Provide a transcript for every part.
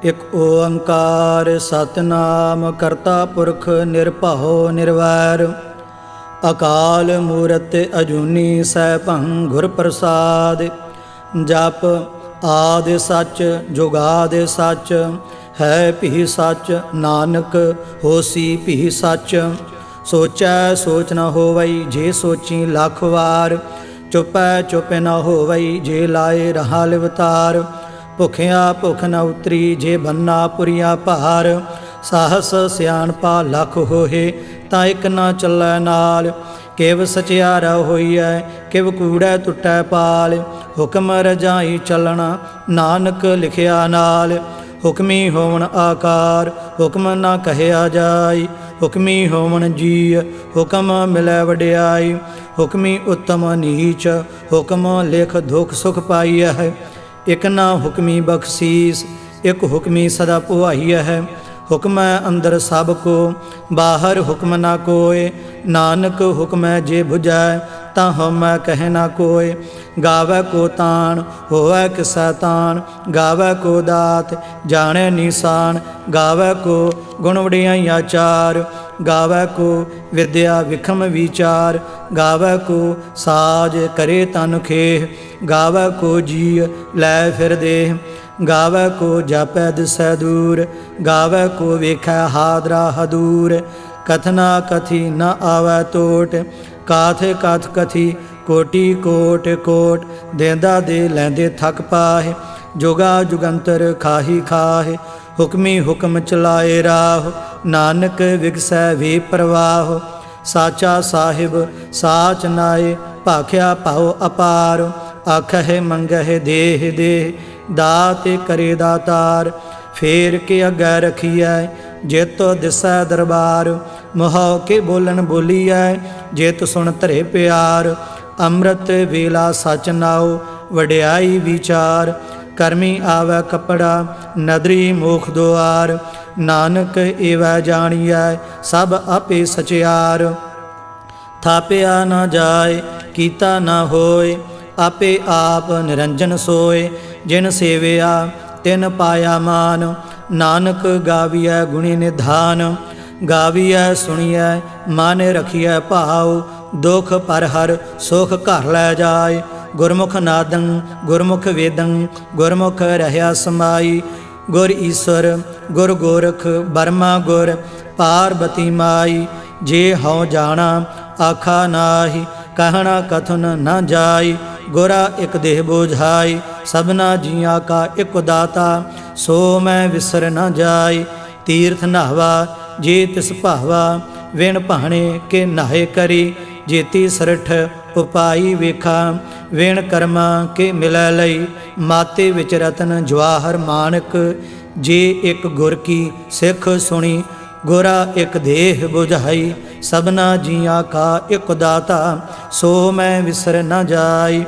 ਇਕ ਓੰਕਾਰ ਸਤਨਾਮ ਕਰਤਾ ਪੁਰਖ ਨਿਰਭਉ ਨਿਰਵੈਰ ਅਕਾਲ ਮੂਰਤ ਅਜੂਨੀ ਸੈਭੰ ਗੁਰ ਪ੍ਰਸਾਦਿ। ਜਪ ਆਦਿ ਸੱਚ ਜੁਗਾਦਿ ਸੱਚ ਹੈ ਭੀ ਸੱਚ ਨਾਨਕ ਹੋਸੀ ਭੀ ਸੱਚ। ਸੋਚੈ ਸੋਚ ਨ ਹੋਵਈ ਜੇ ਸੋਚੀ ਲੱਖ ਵਾਰ ਚੁਪੈ ਚੁਪ ਨ ਹੋਵਈ ਜੇ ਲਾਏ ਰਹਾ ਲਿਵਤਾਰ। ਭੁਖਿਆ ਭੁਖ ਨ ਉਤਰੀ ਜੇ ਬੰਨਾ ਪੁਰੀਆ ਭਾਰ ਸਾਹਸ ਸਿਆਣਪਾ ਲੱਖ ਹੋਏ ਤਾਂ ਇੱਕ ਨਾ ਚੱਲੈ ਨਾਲ। ਕਿਵ ਸਚਿਆਰਾ ਹੋਈਐ ਕਿਵ ਕੂੜੈ ਟੁੱਟੈ ਪਾਲ ਹੁਕਮ ਰਜਾਈ ਚੱਲਣਾ ਨਾਨਕ ਲਿਖਿਆ ਨਾਲ। ਹੁਕਮੀ ਹੋਵਣ ਆਕਾਰ ਹੁਕਮ ਨਾ ਕਹਿਆ ਜਾਈ ਹੁਕਮੀ ਹੋਵਣ ਜੀ ਹੁਕਮ ਮਿਲੈ ਵਡਿਆਈ। ਹੁਕਮੀ ਉੱਤਮ ਨੀਚ ਹੁਕਮ ਲਿਖ ਦੁਖ ਸੁਖ ਪਾਈਐ ਹੈ। ਇਕ ਨਾ ਹੁਕਮੀ ਬਖਸ਼ੀਸ ਇਕ ਹੁਕਮੀ ਸਦਾ ਪੁਆਈਐ ਹੈ। ਹੁਕਮੈ ਅੰਦਰ ਸਭ ਕੋ ਬਾਹਰ ਹੁਕਮ ਨਾ ਕੋਇ ਨਾਨਕ ਹੁਕਮੈ ਜੇ ਬੁਝੈ ਤਾਂ ਹਉਮੈ ਕਹਿ ਨਾ ਕੋਇ। ਗਾਵੈ ਕੋ ਤਾਣ ਹੋਵੈ ਕਿਸੈ ਤਾਣ ਗਾਵੈ ਕੋ ਦਾਤ ਜਾਣੈ ਨੀਸਾਨ। ਗਾਵੈ ਕੋ ਗੁਣ ਵਡਿਆਈਆਂ ਚਾਰ ਗਾਵੈ ਕੋ ਵਿਦਿਆ ਵਿਖਮ ਵਿਚਾਰ। ਗਾਵੈ ਕੋ ਸਾਜ ਕਰੇ ਤਨ ਖੇਹ ਗਾਵੈ ਕੋ ਜੀ ਲੈ ਫਿਰ ਦੇਹ। ਗਾਵੈ ਕੋ ਜਾਪੈ ਦਿਸੈ ਦੂਰ ਗਾਵੈ ਕੋ ਵੇਖੈ ਹਾਦਰਾ ਹਦੂਰ। ਕਥਨਾ ਕਥੀ ਨ ਆਵੈ ਟੋਟ ਕਾਥ ਕਥ ਕਥੀ ਕੋਟੀ ਕੋਟ ਕੋਟ। ਦੇਂਦਾ ਦੇ ਲੈਂਦੇ ਥਕ ਪਾਹੇ ਜੁਗਾ ਜੁਗੰਤਰ ਖਾਹੀ ਖਾਹੇ। ਹੁਕਮੀ ਹੁਕਮ ਚਲਾਏ ਰਾਹ ਨਾਨਕ ਵਿਗਸੈ ਵੇ ਪ੍ਰਵਾਹ। ਸਾਚਾ ਸਾਹਿਬ ਸਾਚ ਨਾਏ ਭਾਖਿਆ ਭਾਉ ਅਪਾਰ। ਆਖਹਿ ਮੰਗਹਿ ਦੇਹ ਦੇਹ ਦਾਤ ਕਰੇ ਦਾਤਾਰ। ਫੇਰ ਕੇ ਅੱਗੇ ਰਖੀਐ ਜਿਤ ਦਿਸੈ ਦਰਬਾਰ। ਮੁਹਾਉ ਕੇ ਬੋਲਣ ਬੋਲੀਐ ਜਿਤ ਸੁਣ ਧਰੇ ਪਿਆਰ। ਅੰਮ੍ਰਿਤ ਵੇਲਾ ਸਚ ਨਾਉ ਵਡਿਆਈ ਵਿਚਾਰ। ਕਰਮੀ ਆਵੈ ਕਪੜਾ ਨਦਰੀ ਮੋਖ ਦੁਆਰ। ਨਾਨਕ ਏਵੈ ਜਾਣੀਐ ਸਭ ਆਪੇ ਸਚਿਆਰ। ਥਾਪਿਆ ਨਾ ਜਾਏ ਕੀਤਾ ਨਾ ਹੋਏ ਆਪੇ ਆਪ ਨਿਰੰਜਨ ਸੋਏ। ਜਿਨ ਸੇਵਿਆ ਤਿਨ ਪਾਇਆ ਮਾਨ ਨਾਨਕ ਗਾਵੀਐ ਗੁਣੀ ਨਿਧਾਨ। ਗਾਵੀਐ ਸੁਣੀਐ ਮਨ ਰਖੀਐ ਭਾਉ ਦੁਖ ਪਰ ਹਰ ਸੁਖ ਘਰ ਲੈ ਜਾਏ। ਗੁਰਮੁਖ ਨਾਦੰ ਗੁਰਮੁਖ ਵੇਦੰ ਗੁਰਮੁਖ ਰਹਿਆ ਸਮਾਈ। ਗੁਰ ਈਸ਼ਵਰ ਗੁਰ ਗੋਰਖ ਬਰਮਾ ਗੁਰ ਪਾਰਬਤੀ ਮਾਈ। ਜੇ ਹਉ ਜਾਣਾ ਆਖਾ ਨਾਹੀ ਕਹਿਣਾ ਕਥਨ ਨਾ ਜਾਈ। ਗੁਰਾ ਇਕ ਦੇਹ ਬੋਝਾਈ ਸਭਨਾ ਜੀਆਂ ਕਾ ਇਕ ਦਾਤਾ ਸੋ ਮੈਂ ਵਿਸਰ ਨਾ ਜਾਈ। ਤੀਰਥ ਨਹਾਵਾ ਜੇ ਤਿਸ ਭਾਵਾ ਵਿਣ ਭਾਣੇ ਕੇ ਨਾਹੇ ਕਰੀ। ਜੇਤੀ ਸਰਠ ਉਪਾਈ ਵੇਖਾ ਵਿਣ ਕਰਮਾ ਕੇ ਮਿਲੈ ਲਈ। ਮਾਤੇ ਵਿੱਚ ਰਤਨ ਜਵਾਹਰ ਮਾਨਕ ਜੇ ਇਕ ਗੁਰ ਕੀ ਸਿੱਖ ਸੁਣੀ। ਗੁਰਾ ਇਕ ਦੇਹ ਬੁਝਾਈ ਸਭਨਾ ਜੀਆਂ ਕਾ ਇਕ ਦਾਤਾ ਸੋ ਮੈਂ ਵਿਸਰ ਨਾ ਜਾਈ।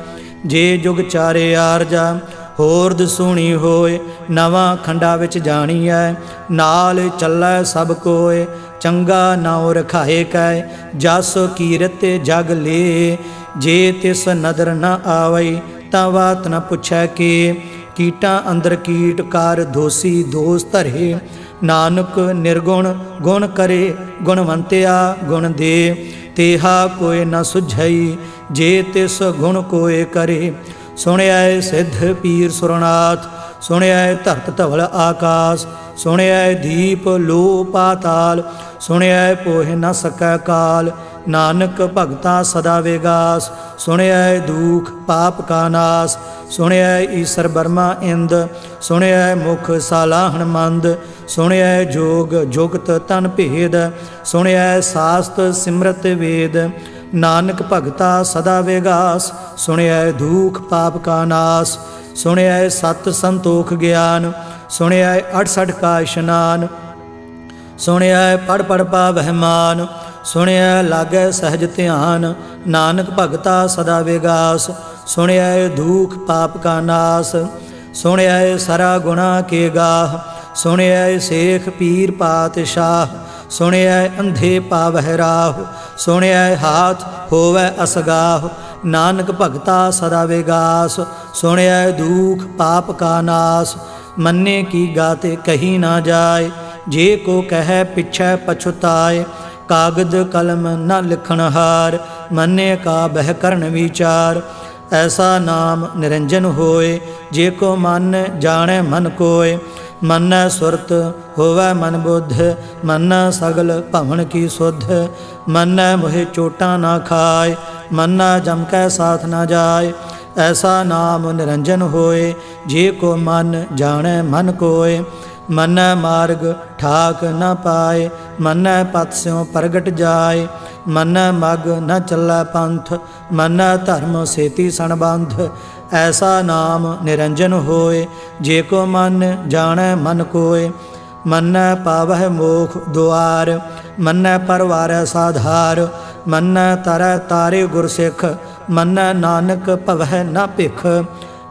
ਜੇ ਜੁਗ ਚਾਰੇ ਆਰਜਾ ਹੋਰ ਦਸੂਣੀ ਹੋਏ ਨਵਾਂ ਖੰਡਾ ਵਿੱਚ ਜਾਣੀਐ ਨਾਲ ਚੱਲੈ ਸਭ ਕੋਏ। ਚੰਗਾ ਨਾਉ ਰਖਾਏ ਕੈ ਜਸ ਕੀਰਤ ਜਗ ਲੇ। ਜੇ ਤਿਸ ਨਦਰ ਨ ਆਵਈ ਤਾਂ ਬਾਤ ਨ ਪੁੱਛੈ ਕੇ। ਕੀਟਾਂ ਅੰਦਰ ਕੀਟ ਕਰ ਦੋਸੀ ਦੋਸ ਧਰੇ ਨਾਨਕ ਨਿਰਗੁਣ ਗੁਣ ਕਰੇ ਗੁਣਵੰਤਿਆ ਗੁਣ ਦੇ। ਤੇਹਾ ਕੋਇ ਨ ਸੁਝਈ ਜੇ ਤਿਸ ਗੁਣ ਕੋਇ ਕਰੇ। ਸੁਣਿਐ ਸਿੱਧ ਪੀਰ ਸੁਰਨਾਥ ਸੁਣਿਐ ਧਰਤ ਧਵਲ ਆਕਾਸ। ਸੁਣਿਐ ਦੀਪ ਲੋ ਪਾਤਾਲ ਸੁਣਿਐ ਪੋਹਿ ਨ ਸਕੈ ਕਾਲ। ਨਾਨਕ ਭਗਤਾ ਸਦਾ ਵਿਗਾਸ ਸੁਣਿਐ ਦੁਖ ਪਾਪ ਕਾ ਨਾਸ। ਸੁਣਿਐ ਈਸਰ ਬਰਮਾ ਇੰਦ ਸੁਣਿਐ ਮੁਖ ਸਾਲਾਹਣ ਮੰਦ। ਸੁਣਿਐ ਜੋਗ ਜੁਗਤ ਤਨ ਭੇਦ ਸੁਣਿਐ ਸਾਸਤ ਸਿਮਰਤ ਵੇਦ। ਨਾਨਕ ਭਗਤਾ ਸਦਾ ਵਿਗਾਸ ਸੁਣਿਐ ਦੁਖ ਪਾਪ ਕਾ ਨਾਸ। ਸੁਣਿਐ ਸਤ ਸੰਤੋਖ ਗਿਆਨ ਸੁਣਿਐ 68 ਕਾ ਇਸ਼ਨਾਨ। ਸੁਣਿਐ ਪੜ ਪੜ ਪਾਵਹਿ ਮਾਨ ਸੁਣਿਐ ਲਾਗੈ ਸਹਿਜ ਧਿਆਨ। ਨਾਨਕ ਭਗਤਾ ਸਦਾ ਵਿਗਾਸ ਸੁਣਿਐ ਦੁਖ ਪਾਪ ਕਾ ਨਾਸ। ਸੁਣਿਐ ਸਰਾ ਗੁਣਾ ਕੇ ਗਾਹ ਸੁਣਿਐ ਸੇਖ ਪੀਰ ਪਾਤਸ਼ਾਹ। ਸੁਣਿਐ ਅੰਧੇ ਪਾਵਹਿ ਰਾਹ ਸੁਣਿਐ ਹਾਥ ਹੋਵੈ ਅਸਗਾਹ। ਨਾਨਕ ਭਗਤਾ ਸਦਾ ਵਿਗਾਸ ਸੁਣਿਐ ਦੁਖ ਪਾਪ ਕਾ ਨਾਸ। मन्ने की गाते कही ना जाए, जे को कहे पिछै पछुताए। कागज कलम न लिखन हार, मन्ने का बह करन विचार। ऐसा नाम निरंजन होए, जे को मन जाने मन कोय। मन सुरत होवै मन बुद्ध, मन सगल भवन की सुध। मन मोहे चोटा ना खाए, मन जम कै साथ न जाए। ऐसा नाम निरंजन होए, जे को मन जाने मन कोय। मन मार्ग ठाक न पाए, मन पथ स्यों प्रगट जाए। मन मग न चलै पंथ, मन धर्म सेती सणबंध। ऐसा नाम निरंजन होए, जे को मन जाने मन कोय। मन पावह मोख द्वार, मन परवारै साधार। मन तरੈ तारे गुरसिख, मन नानक भवह न भिख।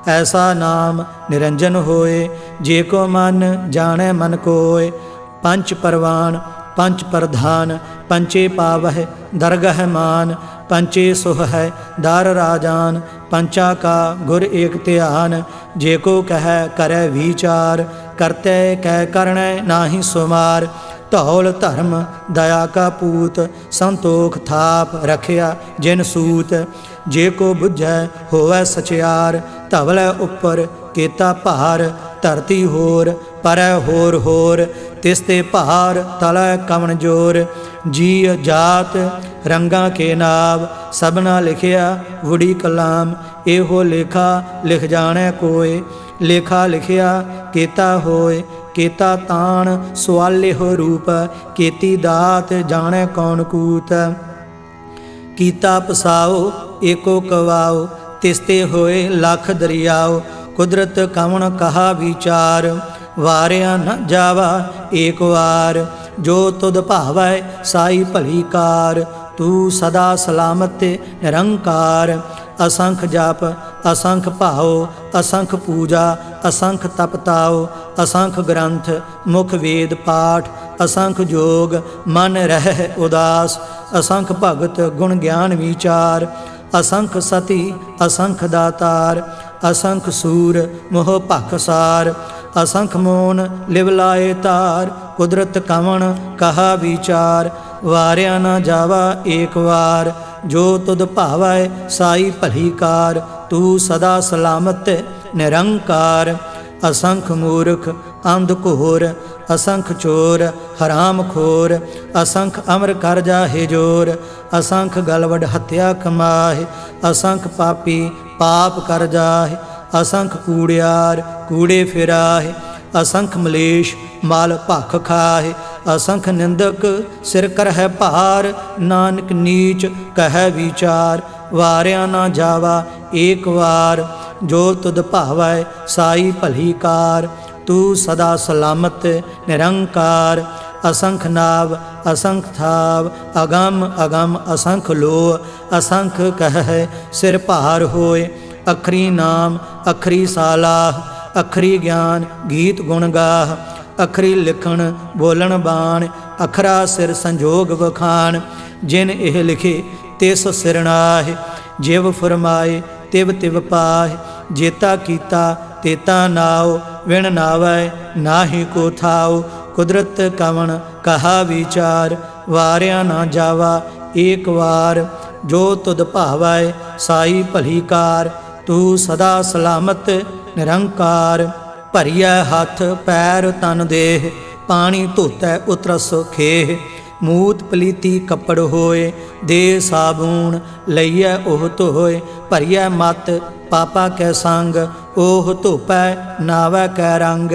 ऐसा नाम निरंजन होए, जे को मन जाने मन कोय। पंच परवान पंच प्रधान, पंचे पावह दरगह मान। पंचे सुह है दार राजान, पंचा का गुर एक ध्यान। जे को कह करे विचार, करते कह करने नाही सुमार। धौल धर्म दया का पूत, संतोख थाप रखिया जिन सूत। जे को बुझै होवै सचियार, धवलै उपर केता भार। धरती होर परै होर होर, तिसते भार तलै कवन जोर। जी जात रंगा के नाव, सबना लिखिया वुड़ी कलाम। एहो लेखा लिख जाने कोय, लेखा लिखिया केता होय। केता तान सुआले हो रूप, केती दात जाने कौन कूत। कीता पसाओ एको कवाओ, तिसते होए लख दरियाओ। कुदरत कवन कहा विचार, वारिया न जावा एक वार। जो तुद भावै साई भली कार, तू सदा सलामत निरंकार। असंख जप असंख भाओ, असंख पूजा असंख तपताओ। असंख ग्रंथ मुख वेद पाठ, असंख जोग मन रह उदास। असंख भगत गुण ज्ञान विचार, असंख सती असंख दातार। असंख सूर मोह भखसार, असंख मोन लिवलाए तार। कुदरत कवन कहा विचार, वारिया न जावा एक वार। जो तुद भावै साई भली कार, तू सदा सलामत निरंकार। असंख मूर्ख अंध घोर, असंख चोर हराम खोर। असंख अमर कर जाहे जोर, असंख गलवड हत्या कमाहे। असंख पापी पाप कर जाहे, असंख कूड़ियार कूड़े फिराहे। असंख मलेश माल भख खाहे, असंख निंदक सिर करह भार। नानक नीच कह विचार, वारिया ना जावा एक वार। जो तुद भावै साई भली कार, तू सदा सलामत निरंकार। असंख नाव असंख थाव, अगम अगम असंख लो। असंख कह सिर भार होए, अखरी नाम अखरी सालाह। अखरी ज्ञान गीत गुण गाह, अखरी लिखण बोलन बाण। अखरा सिर संजोग वखान, जिन एह लिखे तिस सिर नाहि। जिव फरमाए तिव तिव पाहि, जेता कीता तेता नाओ। विण नावै नाहि को थाओ, कुदरत कवन कहा विचार। वारिया ना जावा एक वार, जो तुद भावै साई भली कार। तू सदा सलामत निरंकार। भरिया हाथ पैर तन देह, पानी धोतै उतरस खेह। मूत पलीती कपड़ होए, दे साबून लईयै ओह धोए। भरिया मत पापा कै संग, ओह धोपै नावै कै रंग।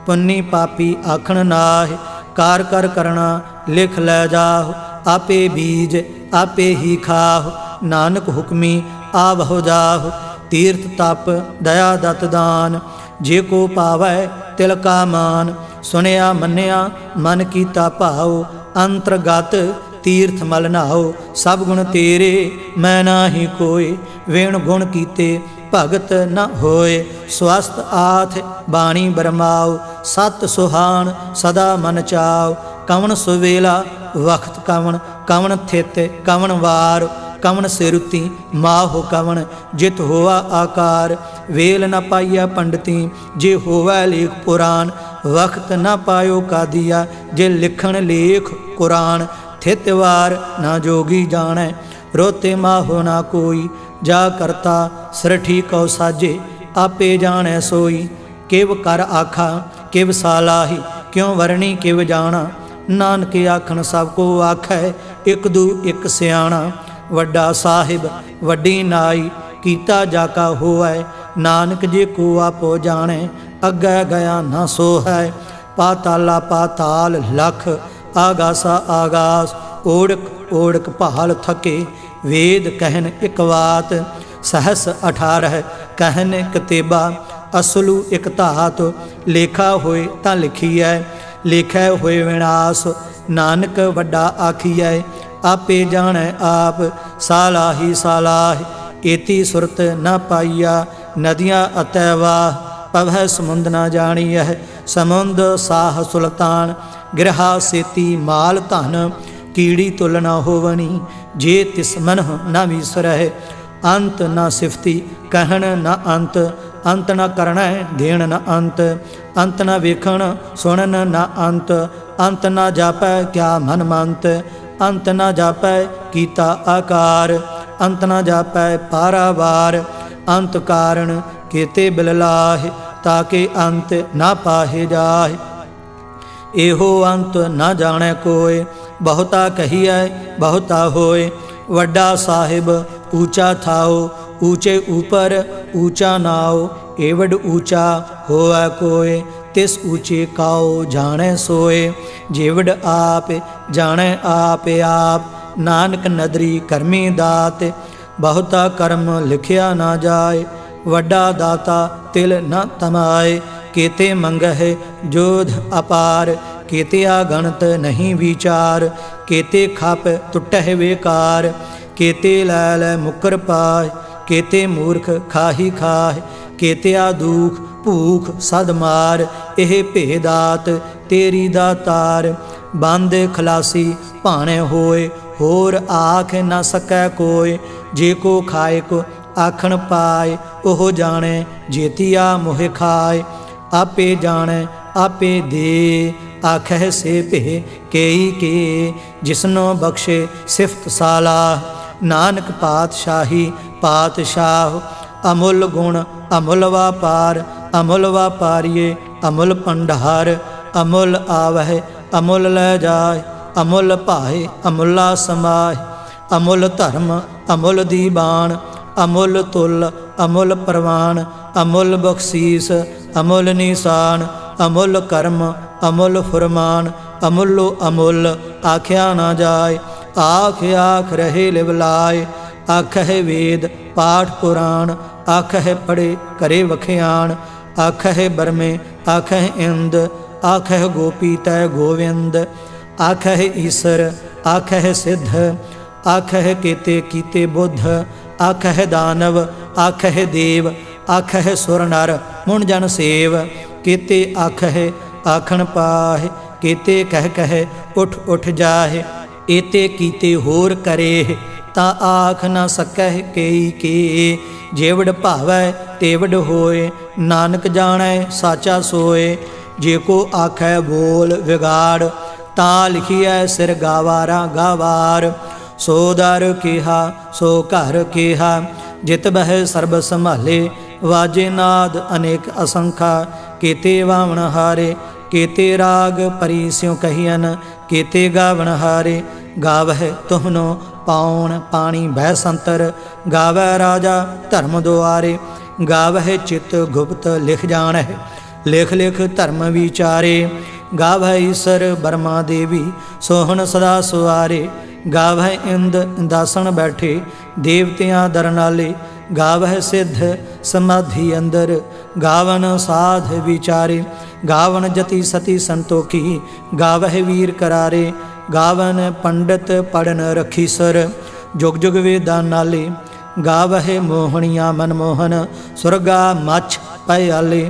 पुन्नी पापी आखण नाहि, कार कर करना लिख लै जाहु। आपे बीज आपे ही खाहु, नानक हुक्मी आवहो जाहु। तीर्थ तप दया दत दान, जे को पावै तिल का मान। सुनिया मन्निया मन कीता भाओ, अंतरगत तीर्थ मल नहाओ। सब गुण तेरे मैं नाहि कोय, वेण गुण कीते भगत न होए। स्वस्थ आथ बाणी बरमाओ, सत सुहान सदा मन चाओ। कवन सुवेला वक्त कवन, कवन थित कवन वार। कवन सिरुति माहो कवन, जित होआ आकार। वेल न पाइया पंडिती जे होवै लेख पुराण। वक्त न पायो कादिया जे लिखण लेख कुरान। थितवार न जोगी जाणै रोते माहो ना कोई। जा करता सरठी कौ साजे आपे जाणै सोई। किव कर आखा किव सालाही क्यों वरणी किव जाना। नानक आखण सब को आखै एक दू एक सियाणा। वड्डा साहिब वड्डी नाई कीता जाका होवै। नानक जे को आपो जाने अग्गै गया ना सो है। पाताला पाताल लख आगासा आगास। ओढ़क ओढ़क भाल थके वेद कहन इक बात। सहस 18 कहन कतेबा असलू इक धात। लेखा होए तां लिखीਐ लेखै होए विनाश। नानक वड्डा आखीਐ आपे जाणै आप। सालाही सालाह एती सुरत न पाइया। नदियाँ अतै वाह पवै समुंद न जाणीਐ। समुंद साह सुल्तान गिरहा सेती माल धन। कीड़ी तुल न होवनी जे तिस मनह न विसरह। अंत न सिफती कहन न अंत। अंत न करण देण न अंत। अंत न वेखण सुनन न अंत। अंत न जापै क्या मन मंत। अंत न जापै कीता आकार। अंत न जापै पारावार। अंत कारण केते बिललाह ताके अंत न पाहे जाहे। एहो अंत न जाणै कोय बहुता कहिए बहुता होय। वड्डा साहिब ऊंचा थाओ ऊंचे ऊपर ऊंचा नाओ। एवड ऊंचा होवै कोय तिस ऊंचे काओ जाने सोए। जेवड आप जाने आप आप नानक नदरी करमी दात। बहुता कर्म लिखिया ना जाए वड्डा दाता तिल न तमाए। केते मंगह जोध अपार केतिया गणत नहीं विचार। केते खप टुटह बेकार केते लैल मुकर पाए। केते मूर्ख खाही खाह केतिया दुख भूख सद मार। एह भेदात तेरी दातार। बंद खलासी भाणे होए होर आख न सकै कोय। जे को खाए को आखण पाए ओह जाने जेतिया मोह खाए। आपे जाने आपे दे आखै से भे केई के। जिसनो बख्शे सिफत सालाह नानक पातशाही पातशाह। अमुल गुण अमुल वापार अमुल वापारिए अमुल भंडार। अमुल आवह अमुल लै जाए अमुल भाए अमुला समाह। अमुल धर्म अमुल दीवान अमुल तुल अमुल प्रवान। अमुल बख्शीस अमुल निशान अमुल कर्म अमुल फुरमान। अमुलो अमुल आख्या ना जाए आख आख रहे लिवलाए। आखह वेद पाठ पुराण आखह पढ़े करे वखियान। आखह बरमे आखह इंद आखह गोपी तय गोविंद। आखह ईसर आखह सिद्ध आखह केते कीते बुद्ध। आखह दानव आखह देव आखह सुर नर मुन जन सेव। केते आखह आखण पाह केते कह उठ उठ जाहे। एते कीते होर करे ता आख न सकह केई के। जेवड भावै तेवड होए नानक जाणै साचा सोए। जे को आखै बोल विगाड़ ता लिखिए सिर गावारा गावार। सो दर केहा सो घर केहा जित बह सर्ब संभाले। वाजे नाद अनेक असंखा केते वावण हारे। केते राग परी स्यों कहियन केते गावण हारे। गावह तुहनो पाउन पानी बह संतर। गावै राजा धर्म दुआरे। गावह चित गुप्त लिख जानह लिख लिख धर्म विचारे। गावह ईसर बर्मा देवी सोहन सदा सुआरे। गावह इंद दासन बैठे देवतियां दरनाले। गावह सिद्ध समाधि अंदर गावन साध विचारे। गावन जति सती संतोखी गावह वीर करारे। गावन पंडित पढ़न रखी सर जुग जुग वेदा नाले। गावह मोहनिया मनमोहन सुरगा मछ पयाले।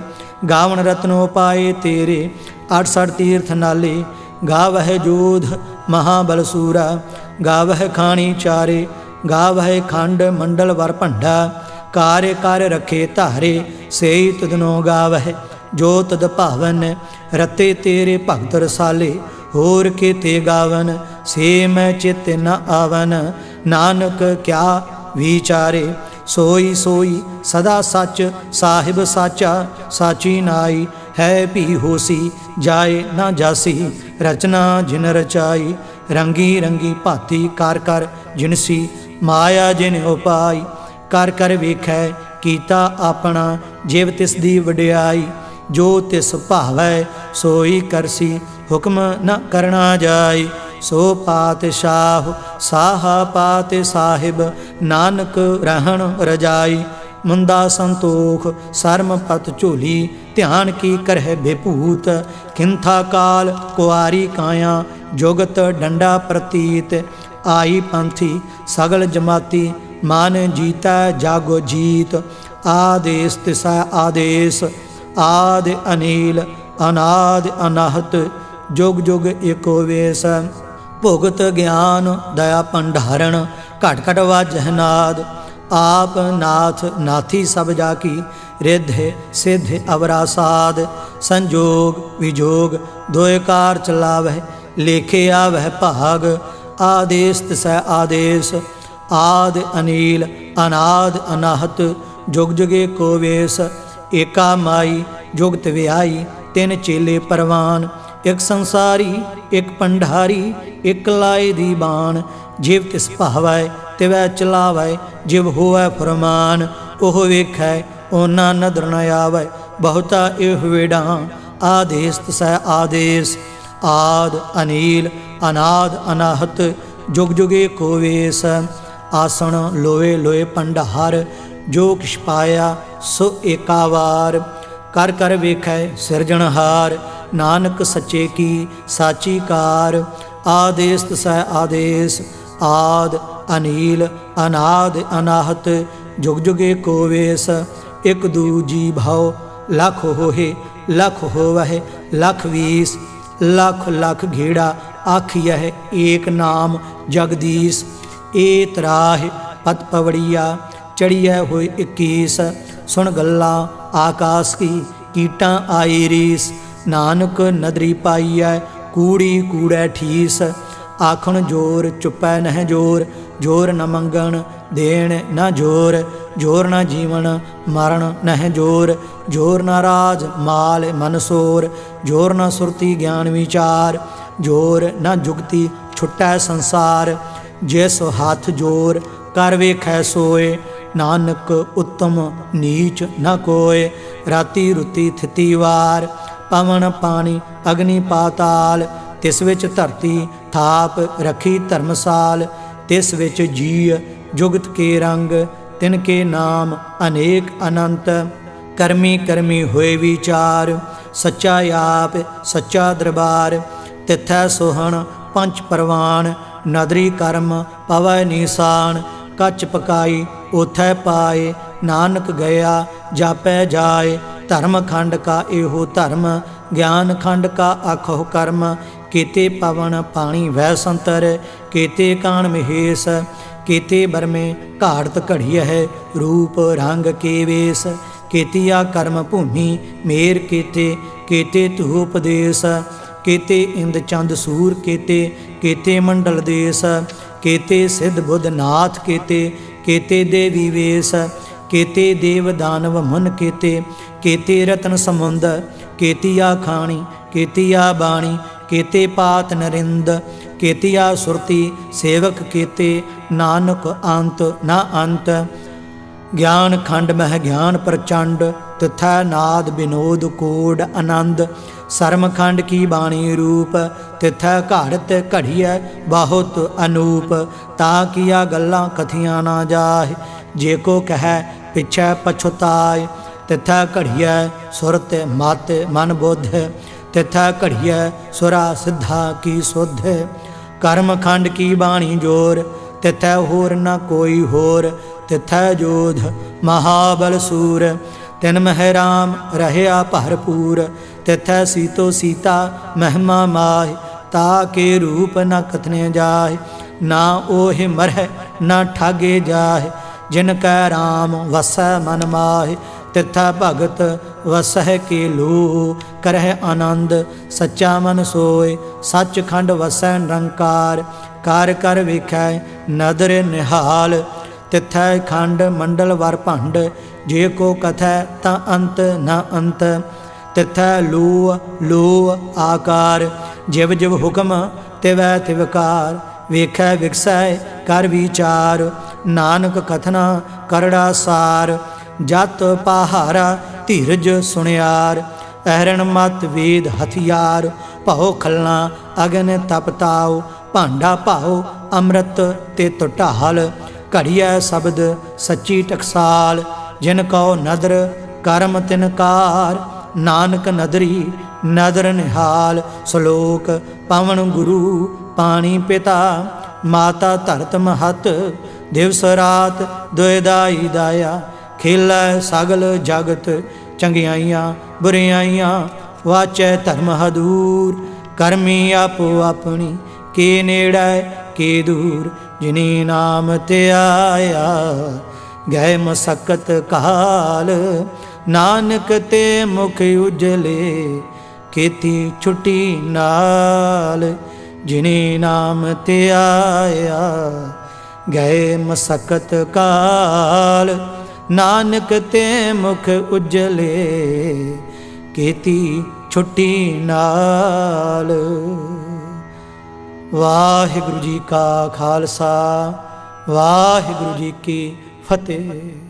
गावन रत्नो पाए तेरे 68 तीर्थ नाले। गावह जोध महाबलसूरा गावह खाणी चारे। गावह खंड मंडल वर भंडा कार्य कार्य रखे धारे सेई तुधनो गावह जो तद भावन रते तेरे भगत रसाले होर के ते गावन से मैं चित न आवन नानक क्या विचारे सोई सोई सदा सच साहिब साचा साची नाई है भी होसी जाए ना जासी रचना जिन रचाई रंगी रंगी भाती कर कर जिनसी माया जिन उपाई कर कर वेखै कीता अपना जिव तिस दी वडियाई जो तिस भावै सोई करसी हुक्म न करना जाय सो पातशाह साहा पात साहिब नानक रहन रजाई मुंदा संतोख सरम पत झोली ध्यान की करह बेभूत किंथा काल कुआरी काया जुगत डंडा प्रतीत आई पंथी सगल जमाती मान जीता जागो जीत आदेश तिसा आदेश आदि अनिल अनाद अनाहत जुग जुग एको वेश भुगत ज्ञान दया भंडारण घट घट वाजह नाद आप नाथ नाथी सब जाकी रिद्ध सिद्ध अवरासाद संजोग विजोग दोयकार चलावह लेखे आवह भाग आदेश तिसै आदेश आद अनिल अनाद अनाहत जुग जुगे को वेश एका माई जुगत व्याई तिन चेले परवान एक संसारी एक भंडारी एक लाए दी बाण जिव तिस भावै तिवै चलावै जिव होवै फरमान ओह वेखै ओना नदर न आवै बहुता एह वेड़ा आदेश तिसै आदेश आद अनिल अनाद अनाहत जुग जुगे को वेश आसन लोए लोए भंडार जो किश पाया सो एका वार कर कर वेखै सिरजनहार नानक सच्चे की साची कार आदेश तिसै आदेश आद अनिल अनाद अनाहत जुग जुगे को वेश एक दूजी भाव लख होहे लख होवह लख वीस लख लख घेड़ा आखियह एक नाम जगदीश ए तराह पत पवड़िया चढ़िया होए 21 सुन गल्ला आकाश की कीटा आई रीस नानक नदरी पाईऐ कूड़ी कूड़ै ठीस आखण जोर चुपै नह जोर जोर न मंगण देण न जोर जोर न जीवन मरण नह जोर जोर न राज माल मनसोर जोर न सुरती ज्ञान विचार जोर न जुगती छुटै संसार जिस हाथ जोर कर वेखै सोए नानक उत्तम नीच न कोय राती रुती थिती वार पवन पानी अग्नि पाताल तिस विच धरती थाप रखी धर्मसाल तिस विच जीय जुगत के रंग तिनके नाम अनेक अनंत करमी करमी होए विचार सच्चा आप सच्चा दरबार तिथै सोहण पंच परवान नदरी कर्म पवै निशान कच पकाई ओथै पाए नानक गया जापै जाए धर्म खंड का एहो धर्म ज्ञान खंड का आखो कर्म केते पवन पानी वह संतर केते कान महेश केते बरमे घाड़त घड़िय है रूप रंग के वेश केतिया कर्म भूमि मेर केते केते तुहोपदेश केते इंद चंद सूर केते केते मंडल देश केते सिद्ध बुद्ध नाथ केते केते देवी वेश केते देव दानव मन केते केते रतन समुंद केतिया खाणी केतिया बाणी केते पात नरिंद केतिया सुरती सेवक केते नानक अंत न अंत ज्ञान खंड मह ज्ञान प्रचंड तथा नाद विनोद कोड आनंद सरमखंड की बाणी रूप तिथै घाड़त घड़िय बहुत अनूप ता किया गल्लां कथियां ना जाए जे को कह पिछै पछुताय तिथै घड़िय सुरत मत मन बुद्ध तिथै घड़िय सुरा सिद्धा की सुध कर्मखंड की बाणी जोर तिथै होर न कोई होर तिथै जोध महाबल सूर तिन मह राम रहया भरपूर तिथै सीतो सीता महिमा माह ताके रूप न कथने जाए ना ओह मरह न ठागे जाए जिन कै राम वसै मन माहि, तिथै भगत वसह की लूह। करह आनंद सच्चा मन सोय, सचखंड वसै निरंकार। कार कर वेखै नदर निहाल, तिथै खंड मंडल वर भंड। जे को कथै तां अंत न अंत, तिथै लूह लूह आकार। जिव जिव हुक्म तिवै तिवकार, वेखै विकसै कर विचार। नानक कथना करड़ा सार, जत पहारा धीरज सुनियार। अहरण मत वेद हथियार, भाओ खलना अगन तपताओ। भांडा भाओ अमृत ते ढाल, घड़िया शब्द सच्ची टकसाल। जिन कहो नदर करम तिनकार, नानक नदरी नदर निहाल। श्लोक पवन गुरु पानी पिता, माता धरत महत। दिवस रात दुयदाई दाया, खेलै सगल जगत। चंगियाइयां बुरियाइयां वाचै धर्म हदूर। करमी आपो अपनी के नेड़ै के दूर। जिनी नाम ते आया गए मसकत काल, नानक ते मुख उजले खेती छुट्टी नाल। जिनी नाम ते आया गए मसकत काल, नानक ते मुख उजले खेती छुट्टी नाल। वाहिगुरु जी का खालसा, वाहिगुरु जी की फतेह।